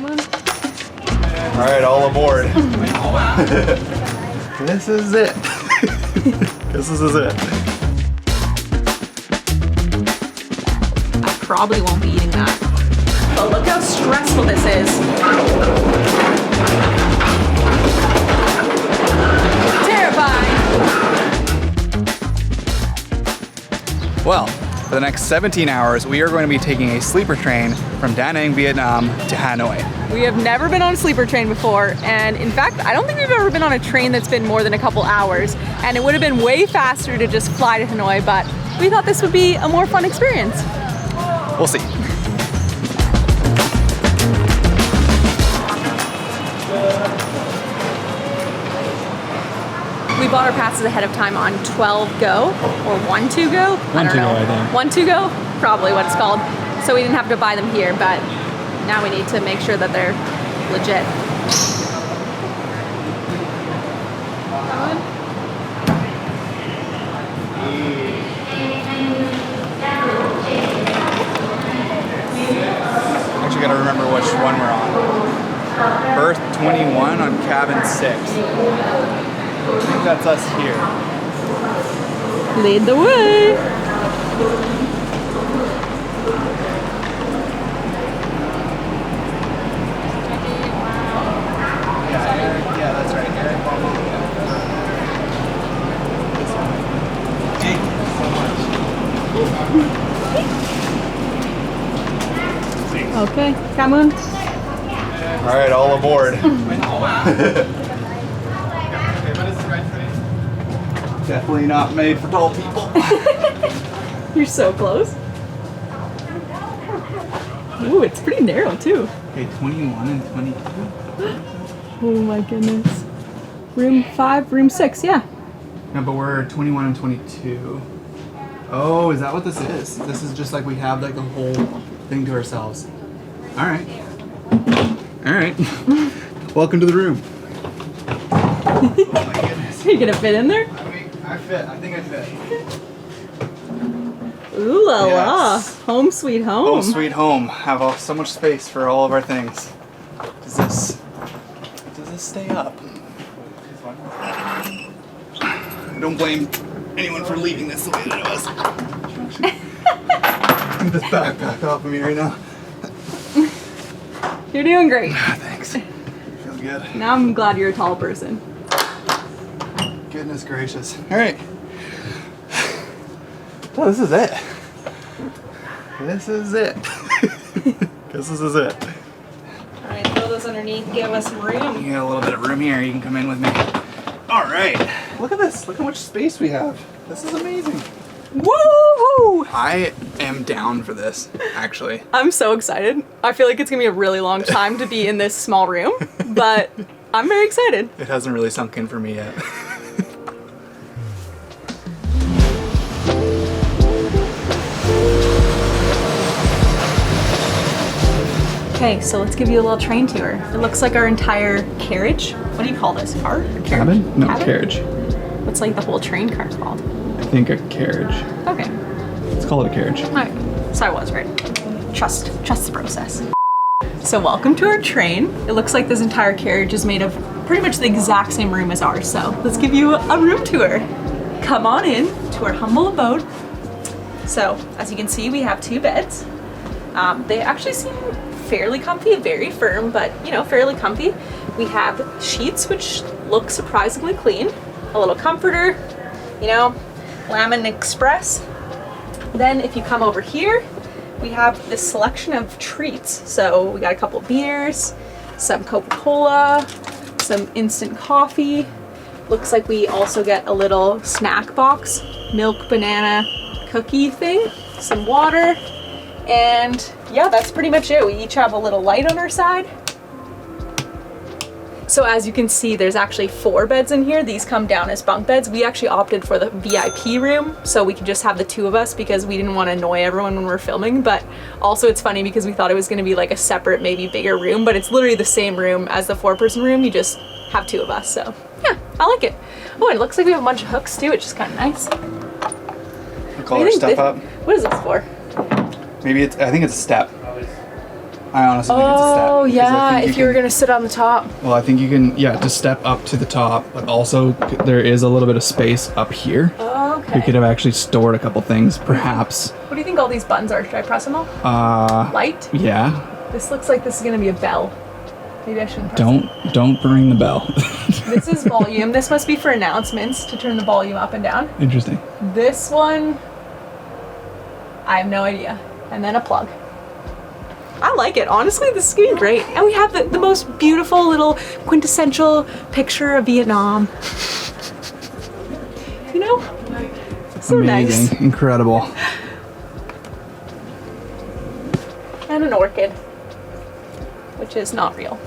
Come on. All right, all aboard. This is it. This is it. I probably won't be eating that. But look how stressful this is. Terrifying. Well, for the next 17 hours, we are going to be taking a sleeper train from Da Nang, Vietnam to Hanoi. We have never been on a sleeper train before, and in fact, I don't think we've ever been on a train that's been more than a couple hours, and it would have been way faster to just fly to Hanoi, but we thought this would be a more fun experience. We'll see. We bought our passes ahead of time on 12 Go, or 1-2 Go? I don't know. 1-2 Go? Probably what it's called. So we didn't have to buy them here, but now we need to make sure that they're legit. Actually gotta remember which one we're on. Berth 21 on cabin 6. I think that's us here. Lead the way! Yeah, that's right. Okay, come on. All right, all aboard. Definitely not made for tall people. You're so close. Ooh, it's pretty narrow too. Okay, 21 and 22. Oh my goodness. Room 5, room 6, yeah. No, but we're 21 and 22. Oh, is that what this is? This is just like we have like the whole thing to ourselves. All right. All right. Welcome to the room. Oh my goodness. Are you gonna fit in there? I mean, I fit. I think I fit. Ooh la la. Yes. Home sweet home. Home sweet home. Have so much space for all of our things. Does this stay up? I don't blame anyone for leaving this the way that it was. Get this backpack off of me right now. You're doing great. Thanks. Feels good. Now I'm glad you're a tall person. Goodness gracious. All right. Oh, this is it. This is it. This is it. All right, throw those underneath. Give us some room. You got a little bit of room here. You can come in with me. All right. Look at this. Look how much space we have. This is amazing. Woohoo! I am down for this, actually. I'm so excited. I feel like it's gonna be a really long time to be in this small room, but I'm very excited. It hasn't really sunk in for me yet. Okay, so let's give you a little train tour. It looks like our entire carriage. What do you call this? Car? Or carriage? Cabin? No, carriage. What's like the whole train car called? I think a carriage. Okay. Let's call it a carriage. Alright. So I was right. Trust the process. So welcome to our train. It looks like this entire carriage is made of pretty much the exact same room as ours. So let's give you a room tour. Come on in to our humble abode. So as you can see, we have 2 beds. They actually seem fairly comfy, very firm, but you know, fairly comfy. We have sheets which look surprisingly clean, a little comforter, you know, Lemon Express. Then if you come over here, we have this selection of treats. So we got a couple beers, some Coca-Cola, some instant coffee. Looks like we also get a little snack box, milk banana cookie thing, some water, and yeah, that's pretty much it. We each have a little light on our side. So as you can see, there's actually 4 beds in here. These come down as bunk beds. We actually opted for the VIP room, so we could just have the 2 of us because we didn't want to annoy everyone when we're filming. But also it's funny because we thought it was going to be like a separate, maybe bigger room, but it's literally the same room as the 4-person room. You just have 2 of us, so yeah, I like it. Oh, and it looks like we have a bunch of hooks too, which is kind of nice. We'll call our stuff up. What is this for? Maybe it's, I think it's a step. I I honestly think it's a step. Oh, 'cause I yeah, think if you were going to sit on the top. Well, I think you can, yeah, just step up to the top, but also there is a little bit of space up here. Oh, okay. We could have actually stored a couple things, perhaps. What do you think all these buttons are? Should I press them all? Light? Yeah. This looks like this is going to be a bell. Maybe I shouldn't press Don't ring the bell. This is volume. This must be for announcements to turn the volume up and down. Interesting. This one, I have no idea. And then a plug. I like it. Honestly, this is going to be great. And we have the most beautiful little quintessential picture of Vietnam. You know? So Amazing. nice. Incredible. And an orchid, which is not real.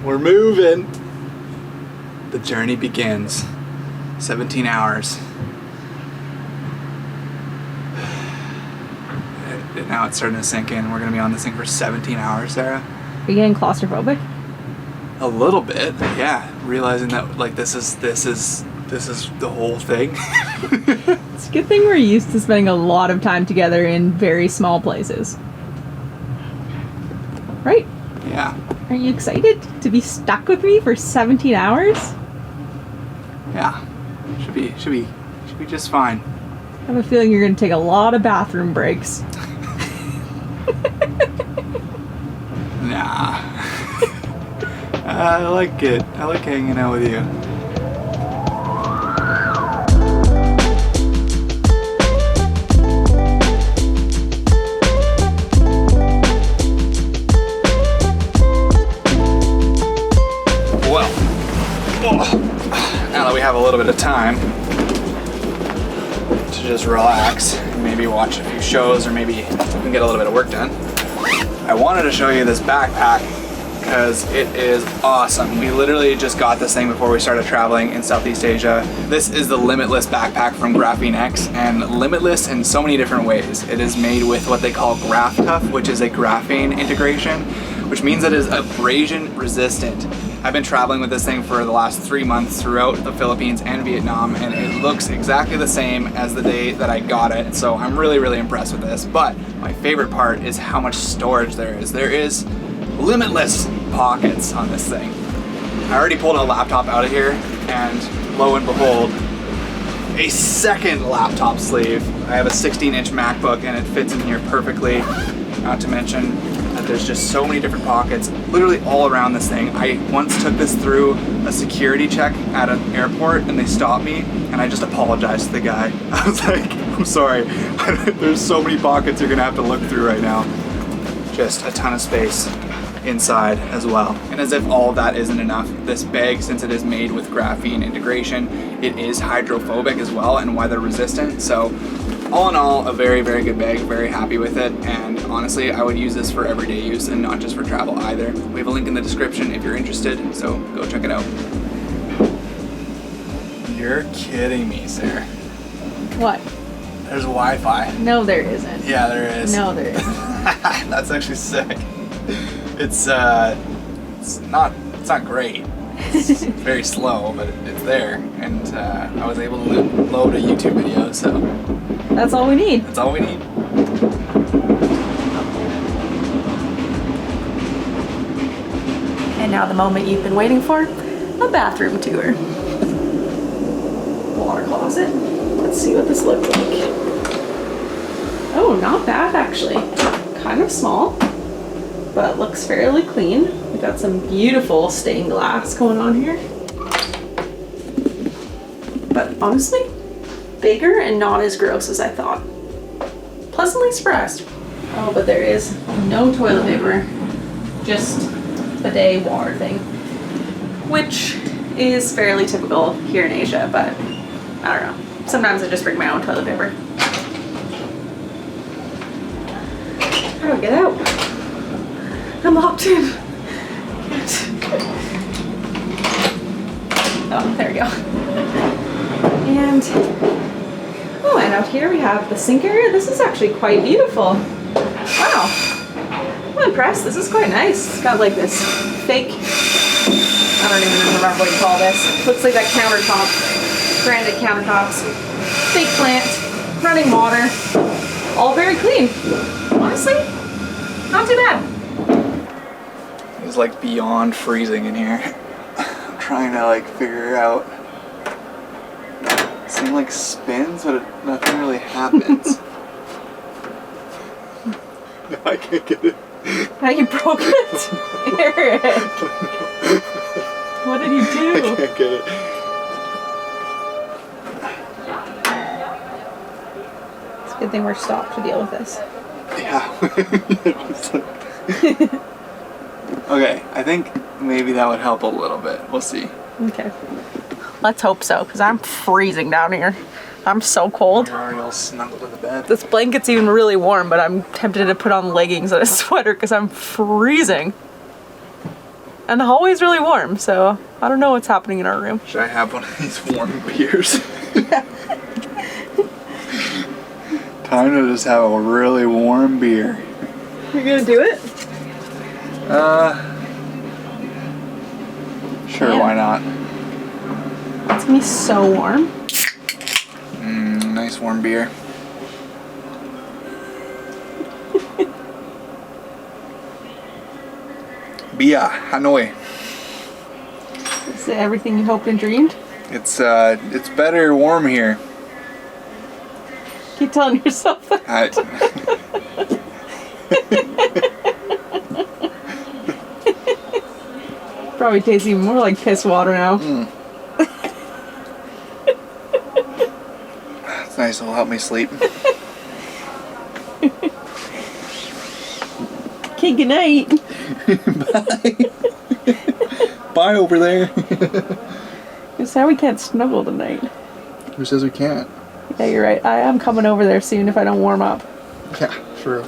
We're moving. The journey begins. 17 hours. Now it's starting to sink in. We're gonna be on this thing for 17 hours, Sarah. Are you getting claustrophobic? A little bit, yeah. Realizing that like this is the whole thing. It's a good thing we're used to spending a lot of time together in very small places. Right? Yeah. Are you excited to be stuck with me for 17 hours? Yeah. Should be just fine. I have a feeling you're going to take a lot of bathroom breaks. Nah. I like it. I like hanging out with you. Well, now that we have a little bit of time to just relax and maybe watch a few shows or maybe even get a little bit of work done, I wanted to show you this backpack because it is awesome. We literally just got this thing before we started traveling in Southeast Asia. This is the Limitless backpack from Graphene X, and limitless in so many different ways. It is made with what they call Graph Tough, which is a graphene integration, which means it is abrasion resistant. I've been traveling with this thing for the last 3 months throughout the Philippines and Vietnam, and it looks exactly the same as the day that I got it, so I'm really, really impressed with this. But my favorite part is how much storage there is. There is limitless pockets on this thing. I already pulled a laptop out of here, and lo and behold, a second laptop sleeve. I have a 16-inch MacBook, and it fits in here perfectly, not to mention that there's just so many different pockets literally all around this thing. I once took this through a security check at an airport and they stopped me and I just apologized to the guy. I was like, I'm sorry, there's so many pockets you're gonna have to look through right now. Just a ton of space inside as well. And as if all of that isn't enough, this bag, since it is made with graphene integration, it is hydrophobic as well and weather resistant. So all in all, a very, very good bag, very happy with it, and honestly, I would use this for everyday use and not just for travel either. We have a link in the description if you're interested, so go check it out. You're kidding me, Sarah. What? There's Wi-Fi. No, there isn't. Yeah, there is. No, there isn't. That's actually sick. It's not great. It's very slow, but it's there, and I was able to load a YouTube video, so that's all we need. That's all we need. And now the moment you've been waiting for, a bathroom tour. Water closet. Let's see what this looks like. Oh, not bad actually. Kind of small, but looks fairly clean. We got some beautiful stained glass going on here. But honestly, bigger and not as gross as I thought. Pleasantly surprised. Oh, but there is no toilet paper, just bidet water thing, which is fairly typical here in Asia, but I don't know. Sometimes I just bring my own toilet paper. How do I get out? I'm locked in. Oh, there we go. And out here we have the sink area. This is actually quite beautiful. Wow. I'm impressed. This is quite nice. It's got like this fake, I don't even remember what you call this. Looks like that countertop, granite countertops, fake plant, running water, all very clean. Honestly, Not too bad. It's like beyond freezing in here. I'm trying to like figure out. This thing like spins, but nothing really happens. No, I can't get it. Now you broke it, Eric. What did you do? I can't get it. It's a good thing we're stopped to deal with this. Yeah. Just like... Okay, I think maybe that would help a little bit. We'll see. Okay. Let's hope so, because I'm freezing down here. I'm so cold. You're already all snuggled in the bed. This blanket's even really warm, but I'm tempted to put on leggings and a sweater because I'm freezing. And the hallway's really warm, so I don't know what's happening in our room. Should I have one of these warm beers? Time to just have a really warm beer. You're gonna do it? Sure, Yeah. why not? It's gonna be so warm. Nice warm beer. Bia, Hanoi. Is it everything you hoped and dreamed? It's better warm here. Keep telling yourself that. Probably tastes even more like piss water now. It's nice, it'll help me sleep. Okay, good night. Bye. Bye over there. It's how we can't snuggle tonight. Who says we can't? Yeah, you're right. I am coming over there soon if I don't warm up. Yeah, true.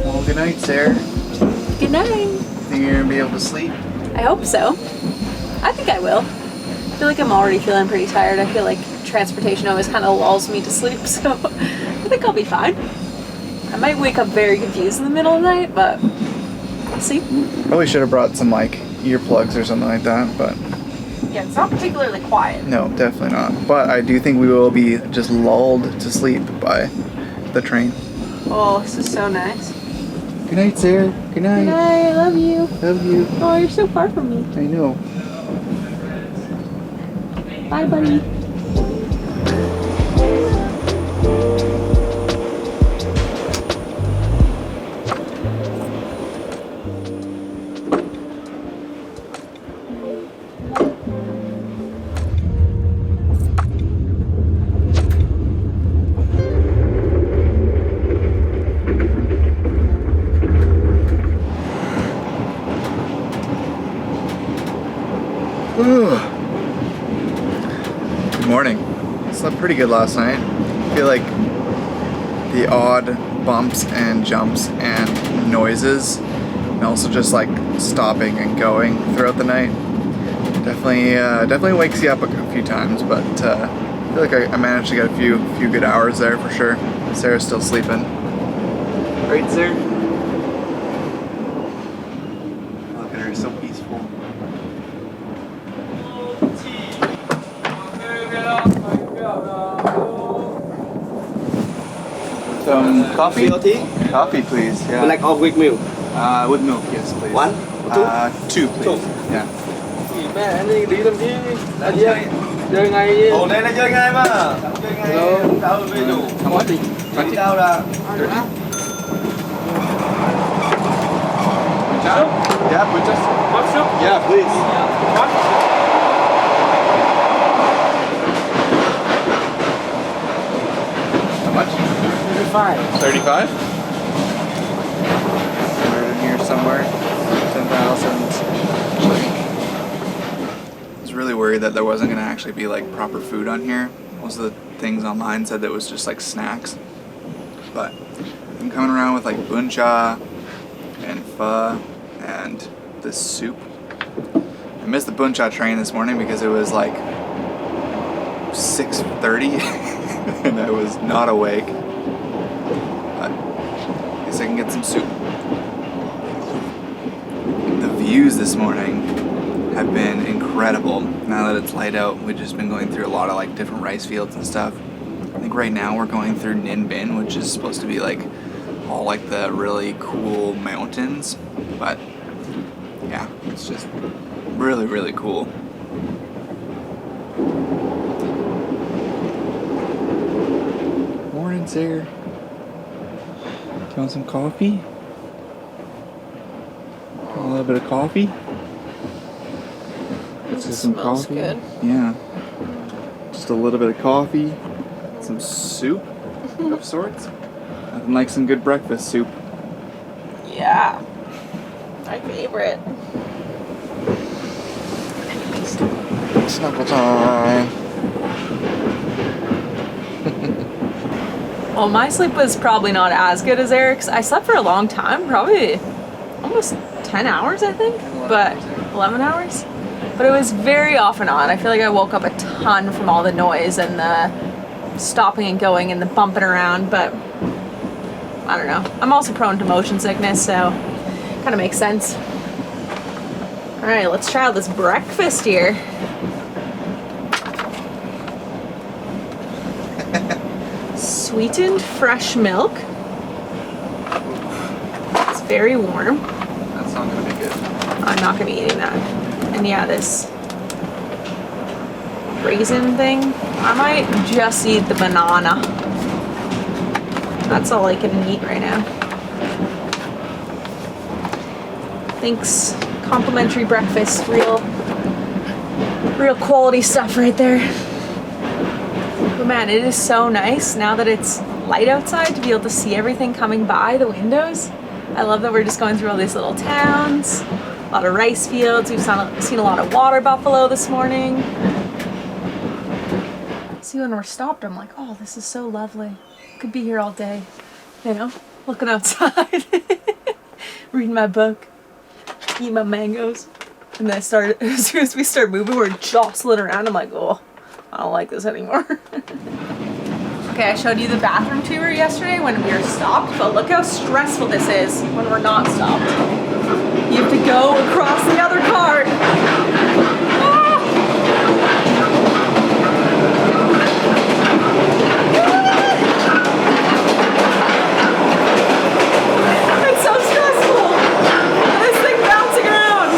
Well, good night, Sarah. Good night. Think you're gonna be able to sleep? I hope so. I think I will. I feel like I'm already feeling pretty tired. I feel like transportation always kind of lulls me to sleep, so I think I'll be fine. I might wake up very confused in the middle of the night, but we'll see. Probably should have brought some like earplugs or something like that, but Yeah, it's not particularly quiet. no, definitely not. But I do think we will be just lulled to sleep by the train. Oh, this is so nice. Good night, Sarah. Good night. Good night, I love you. Love you. Oh, you're so far from me. I know. Bye, buddy. Good morning. Slept pretty good last night. I feel like the odd bumps and jumps and noises, and also just like stopping and going throughout the night, definitely wakes you up a few times. But I feel like I managed to get a few good hours there for sure. Sarah's still sleeping. Right, Sarah? Look at her, so peaceful. Some coffee? tea? Coffee, please. Yeah. Black or with milk? With milk, yes, please. One? Two, please. Two. Yeah. Mẹ anh đi làm chi? Anh chơi ngay. Ồ, đây là chơi ngay mà. Chơi ngay. Tao về đủ. How much? Đi tao là. Yeah, put just. What soup? Yeah, please. What? How much? 35. 35? Right in here somewhere. 10,000. I was really worried that there wasn't gonna actually be like proper food on here. Most of the things online said that it was just like snacks. But I'm coming around with like buncha and pho and this soup. I missed the buncha train this morning because it was like 6:30 and I was not awake. But I guess I can get some soup. views this morning have been incredible. Now that it's light out, we've just been going through a lot of like different rice fields and stuff. I think right now we're going through Ninh Binh, which is supposed to be like all like the really cool mountains, but yeah, it's just really, really cool. Morning, Sarah. Do you want some coffee? A little bit of coffee? This Just some smells coffee. good. Yeah. Just a little bit of coffee, some soup of sorts. Nothing like some good breakfast soup. Yeah. My favorite. Snuggle time. Well, my sleep was probably not as good as Eric's. I slept for a long time, probably almost 10 hours, I think, but 11 hours. But it was very off and on. I feel like I woke up a ton from all the noise and the stopping and going and the bumping around, but I don't know. I'm also prone to motion sickness, so kind of makes sense. All right, let's try out this breakfast here. Sweetened fresh milk. It's very warm. That's not gonna be good. I'm not gonna be eating that. And yeah, this raisin thing. I might just eat the banana. That's all I can eat right now. Thanks. Complimentary breakfast. Real quality stuff right there. But man, it is so nice now that it's light outside to be able to see everything coming by the windows. I love that we're just going through all these little towns, a lot of rice fields. We've seen a lot of water buffalo this morning. See, when we're stopped, I'm like, oh, this is so lovely. Could be here all day, you know, looking outside, reading my book, eating my mangoes. And then as soon as we start moving, we're jostling around. I'm like, oh, I don't like this anymore. Okay, I showed you the bathroom tour yesterday when we were stopped, but look how stressful this is when we're not stopped. You have to go across the other cart. It's so stressful. This thing bouncing around.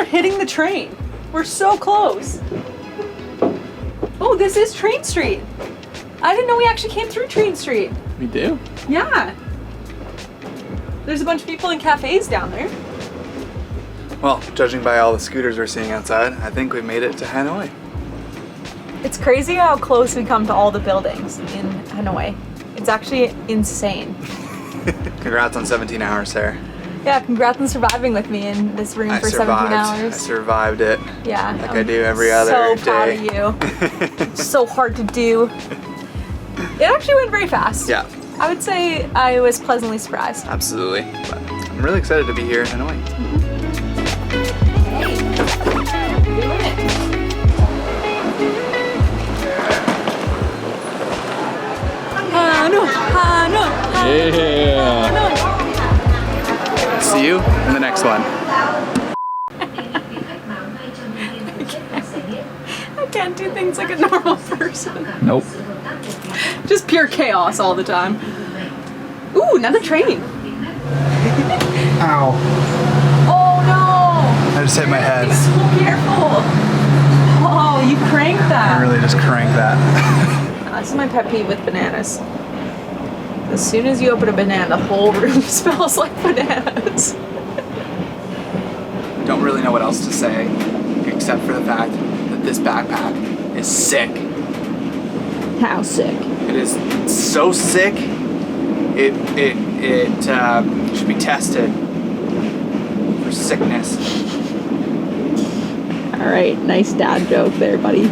Hitting the train. We're so close. Oh, this is Train Street. I didn't know we actually came through Train Street. We do? Yeah. There's a bunch of people in cafes down there. Well, judging by all the scooters we're seeing outside, I think we made it to Hanoi. It's crazy how close we come to all the buildings in Hanoi. It's actually insane. Congrats on 17 hours, Sarah. Yeah, congrats on surviving with me in this room for 17 hours. I survived it. Yeah. Like I do every other day. So proud of you. It's so hard to do. It actually went very fast. Yeah. I would say I was pleasantly surprised. Absolutely. But I'm really excited to be here in Hanoi. Hey, doing it. Hanoi. Yeah. See you in the next one. I can't do things like a normal person. Nope. Just pure chaos all the time. Ooh, another train. Ow. Oh no! I just hit my head. Be so careful. Oh, you cranked that. I really just cranked that. This is my pet peeve with bananas. As soon as you open a banana, the whole room smells like bananas. Don't really know what else to say, except except for the fact that this backpack is sick. How sick? It is so sick. It should be tested for sickness. All right, nice dad joke there, buddy.